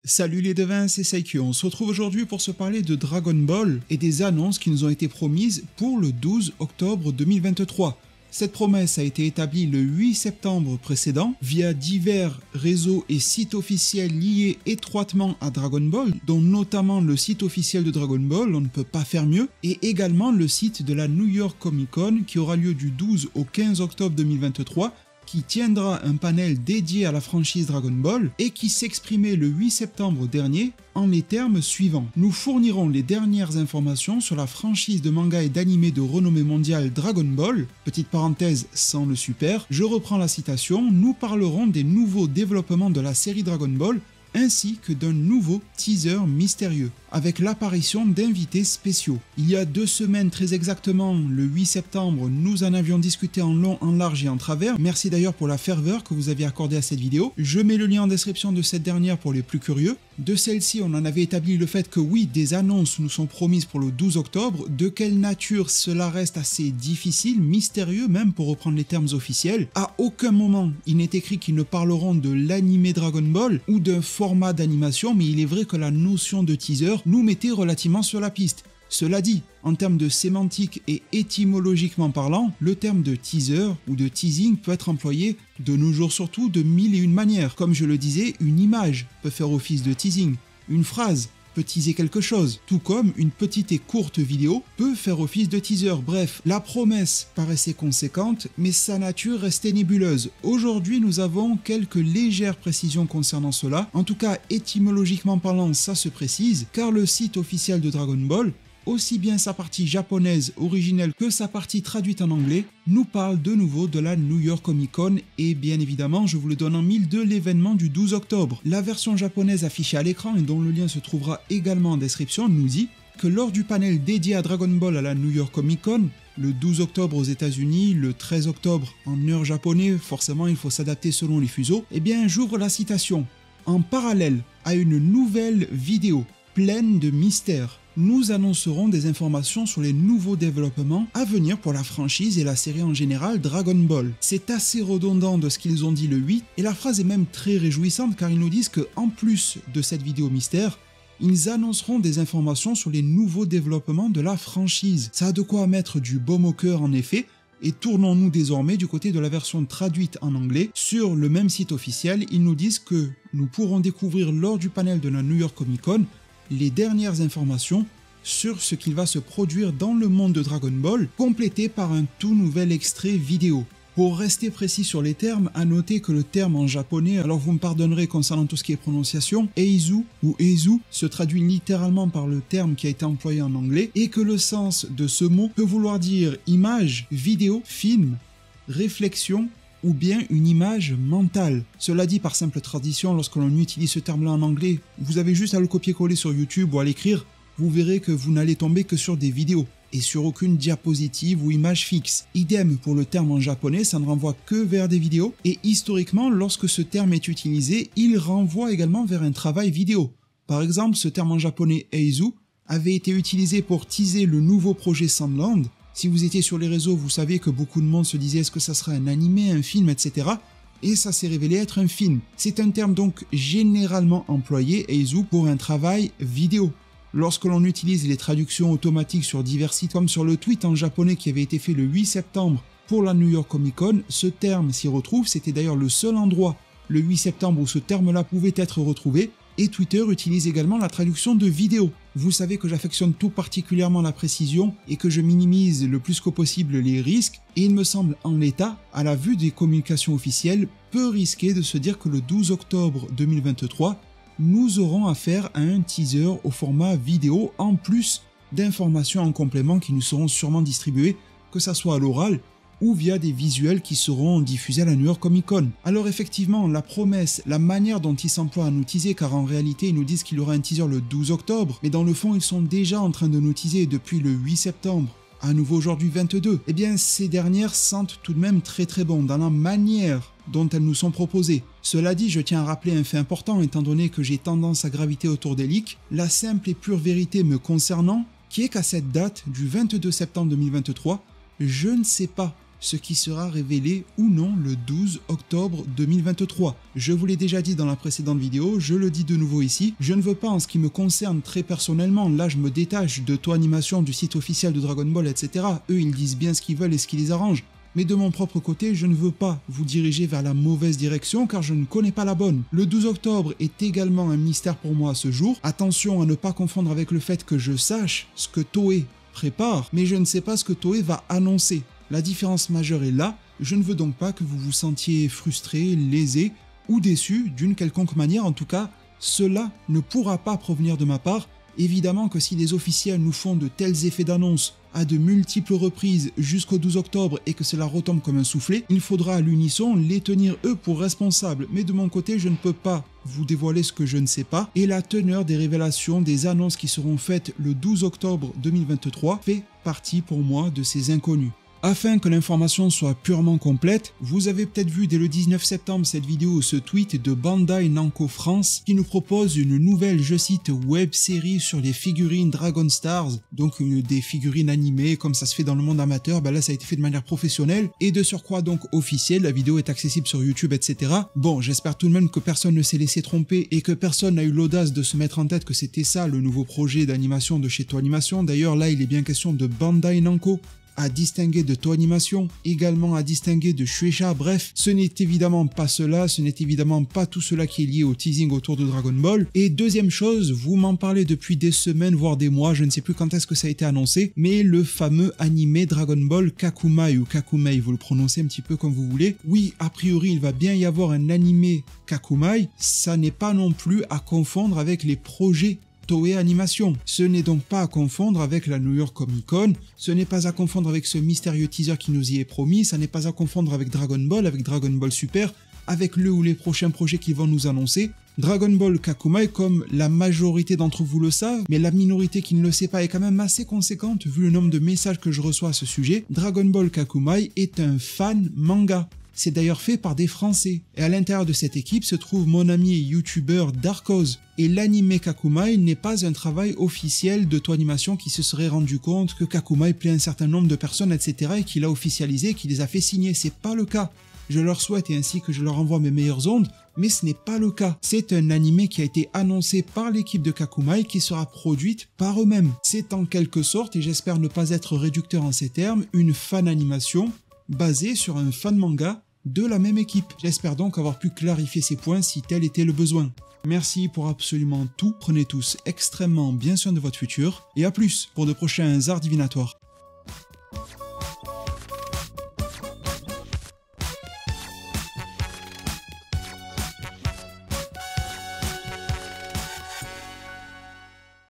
Salut les devins, c'est Saikyo. On se retrouve aujourd'hui pour se parler de Dragon Ball et des annonces qui nous ont été promises pour le 12 octobre 2023. Cette promesse a été établie le 8 septembre précédent via divers réseaux et sites officiels liés étroitement à Dragon Ball, dont notamment le site officiel de Dragon Ball, on ne peut pas faire mieux, et également le site de la New York Comic Con qui aura lieu du 12 au 15 octobre 2023, qui tiendra un panel dédié à la franchise Dragon Ball et qui s'exprimait le 8 septembre dernier en les termes suivants. Nous fournirons les dernières informations sur la franchise de manga et d'anime de renommée mondiale Dragon Ball, petite parenthèse sans le super, je reprends la citation, nous parlerons des nouveaux développements de la série Dragon Ball ainsi que d'un nouveau teaser mystérieux, avec l'apparition d'invités spéciaux. Il y a 2 semaines très exactement, le 8 septembre, nous en avions discuté en long, en large et en travers. Merci d'ailleurs pour la ferveur que vous aviez accordée à cette vidéo. Je mets le lien en description de cette dernière pour les plus curieux. De celle-ci, on en avait établi le fait que oui, des annonces nous sont promises pour le 12 octobre. De quelle nature, cela reste assez difficile, mystérieux même pour reprendre les termes officiels. À aucun moment, il n'est écrit qu'ils ne parleront de l'anime Dragon Ball ou d'un format d'animation, mais il est vrai que la notion de teaser nous mettait relativement sur la piste. Cela dit, en termes de sémantique et étymologiquement parlant, le terme de teaser ou de teasing peut être employé de nos jours surtout de mille et une manières. Comme je le disais, une image peut faire office de teasing, une phrase peut teaser quelque chose, tout comme une petite et courte vidéo peut faire office de teaser. Bref, la promesse paraissait conséquente, mais sa nature restait nébuleuse. Aujourd'hui, nous avons quelques légères précisions concernant cela. En tout cas, étymologiquement parlant, ça se précise, car le site officiel de Dragon Ball, aussi bien sa partie japonaise originelle que sa partie traduite en anglais, nous parle de nouveau de la New York Comic Con et bien évidemment je vous le donne en mille de l'événement du 12 octobre. La version japonaise affichée à l'écran et dont le lien se trouvera également en description nous dit que lors du panel dédié à Dragon Ball à la New York Comic Con, le 12 octobre aux États-Unis, le 13 octobre en heure japonais, forcément il faut s'adapter selon les fuseaux, eh bien j'ouvre la citation. En parallèle à une nouvelle vidéo pleine de mystères, nous annoncerons des informations sur les nouveaux développements à venir pour la franchise et la série en général Dragon Ball. C'est assez redondant de ce qu'ils ont dit le 8 et la phrase est même très réjouissante car ils nous disent que en plus de cette vidéo mystère, ils annonceront des informations sur les nouveaux développements de la franchise. Ça a de quoi mettre du baume au cœur en effet. Et tournons-nous désormais du côté de la version traduite en anglais. Sur le même site officiel, ils nous disent que nous pourrons découvrir lors du panel de la New York Comic Con les dernières informations sur ce qu'il va se produire dans le monde de Dragon Ball, complété par un tout nouvel extrait vidéo. Pour rester précis sur les termes, à noter que le terme en japonais, alors vous me pardonnerez concernant tout ce qui est prononciation, eizu ou eizu se traduit littéralement par le terme qui a été employé en anglais, et que le sens de ce mot peut vouloir dire image, vidéo, film, réflexion, ou bien une image mentale. Cela dit, par simple tradition, lorsque l'on utilise ce terme-là en anglais, vous avez juste à le copier-coller sur YouTube ou à l'écrire, vous verrez que vous n'allez tomber que sur des vidéos et sur aucune diapositive ou image fixe. Idem pour le terme en japonais, ça ne renvoie que vers des vidéos et historiquement, lorsque ce terme est utilisé, il renvoie également vers un travail vidéo. Par exemple, ce terme en japonais eizu avait été utilisé pour teaser le nouveau projet Sandland. Si vous étiez sur les réseaux, vous savez que beaucoup de monde se disait est-ce que ça sera un animé, un film, etc. Et ça s'est révélé être un film. C'est un terme donc généralement employé, eizu, pour un travail vidéo. Lorsque l'on utilise les traductions automatiques sur divers sites, comme sur le tweet en japonais qui avait été fait le 8 septembre pour la New York Comic Con, ce terme s'y retrouve, c'était d'ailleurs le seul endroit, le 8 septembre, où ce terme-là pouvait être retrouvé, et Twitter utilise également la traduction de vidéo. Vous savez que j'affectionne tout particulièrement la précision et que je minimise le plus qu'au possible les risques, et il me semble en l'état, à la vue des communications officielles, peu risqué de se dire que le 12 octobre 2023, nous aurons affaire à un teaser au format vidéo en plus d'informations en complément qui nous seront sûrement distribuées, que ça soit à l'oral ou via des visuels qui seront diffusés à la New York Comic Con. Alors effectivement, la promesse, la manière dont ils s'emploient à nous teaser, car en réalité ils nous disent qu'il y aura un teaser le 12 octobre, mais dans le fond ils sont déjà en train de nous teaser depuis le 8 septembre, à nouveau aujourd'hui 22, eh bien ces dernières sentent tout de même très bon dans la manière dont elles nous sont proposées. Cela dit, je tiens à rappeler un fait important étant donné que j'ai tendance à graviter autour des leaks, la simple et pure vérité me concernant, qui est qu'à cette date du 22 septembre 2023, je ne sais pas ce qui sera révélé ou non le 12 octobre 2023. Je vous l'ai déjà dit dans la précédente vidéo, je le dis de nouveau ici, je ne veux pas en ce qui me concerne très personnellement, là je me détache de Toei Animation, du site officiel de Dragon Ball, etc. Eux ils disent bien ce qu'ils veulent et ce qui les arrange. Mais de mon propre côté, je ne veux pas vous diriger vers la mauvaise direction car je ne connais pas la bonne. Le 12 octobre est également un mystère pour moi à ce jour. Attention à ne pas confondre avec le fait que je sache ce que Toei prépare, mais je ne sais pas ce que Toei va annoncer. La différence majeure est là, je ne veux donc pas que vous vous sentiez frustré, lésé ou déçu d'une quelconque manière. En tout cas, cela ne pourra pas provenir de ma part. Évidemment que si les officiels nous font de tels effets d'annonce à de multiples reprises jusqu'au 12 octobre et que cela retombe comme un soufflet, il faudra à l'unisson les tenir eux pour responsables. Mais de mon côté, je ne peux pas vous dévoiler ce que je ne sais pas et la teneur des révélations, des annonces qui seront faites le 12 octobre 2023 fait partie pour moi de ces inconnus. Afin que l'information soit purement complète, vous avez peut-être vu dès le 19 septembre cette vidéo, ce tweet de Bandai Namco France qui nous propose une nouvelle, je cite, web série sur les figurines Dragon Stars, donc des figurines animées comme ça se fait dans le monde amateur, là ça a été fait de manière professionnelle et de surcroît donc officielle, la vidéo est accessible sur YouTube, etc. Bon, j'espère tout de même que personne ne s'est laissé tromper et que personne n'a eu l'audace de se mettre en tête que c'était ça le nouveau projet d'animation de chez Toei Animation. D'ailleurs là il est bien question de Bandai Namco, à distinguer de Toei Animation, également à distinguer de Shueisha. Bref, ce n'est évidemment pas cela, ce n'est évidemment pas tout cela qui est lié au teasing autour de Dragon Ball. Et deuxième chose, vous m'en parlez depuis des semaines, voire des mois, je ne sais plus quand est-ce que ça a été annoncé, mais le fameux animé Dragon Ball Kakumai ou Kakumei, vous le prononcez un petit peu comme vous voulez. Oui, a priori, il va bien y avoir un animé Kakumai, ça n'est pas non plus à confondre avec les projets Toei Animation. Ce n'est donc pas à confondre avec la New York Comic Con, ce n'est pas à confondre avec ce mystérieux teaser qui nous y est promis, ça n'est pas à confondre avec Dragon Ball Super, avec le ou les prochains projets qu'ils vont nous annoncer. Dragon Ball Kakumai, comme la majorité d'entre vous le savent, mais la minorité qui ne le sait pas est quand même assez conséquente vu le nombre de messages que je reçois à ce sujet, Dragon Ball Kakumai est un fan manga. C'est d'ailleurs fait par des Français. Et à l'intérieur de cette équipe se trouve mon ami et youtubeur Darkoz. Et l'anime Kakumai n'est pas un travail officiel de Toei Animation qui se serait rendu compte que Kakumai plaît à un certain nombre de personnes, etc. et qui l'a officialisé, qui les a fait signer. C'est pas le cas. Je leur souhaite et ainsi que je leur envoie mes meilleures ondes, mais ce n'est pas le cas. C'est un anime qui a été annoncé par l'équipe de Kakumai qui sera produite par eux-mêmes. C'est en quelque sorte, et j'espère ne pas être réducteur en ces termes, une fan animation basée sur un fan manga de la même équipe. J'espère donc avoir pu clarifier ces points si tel était le besoin. Merci pour absolument tout, prenez tous extrêmement bien soin de votre futur, et à plus pour de prochains arts divinatoires.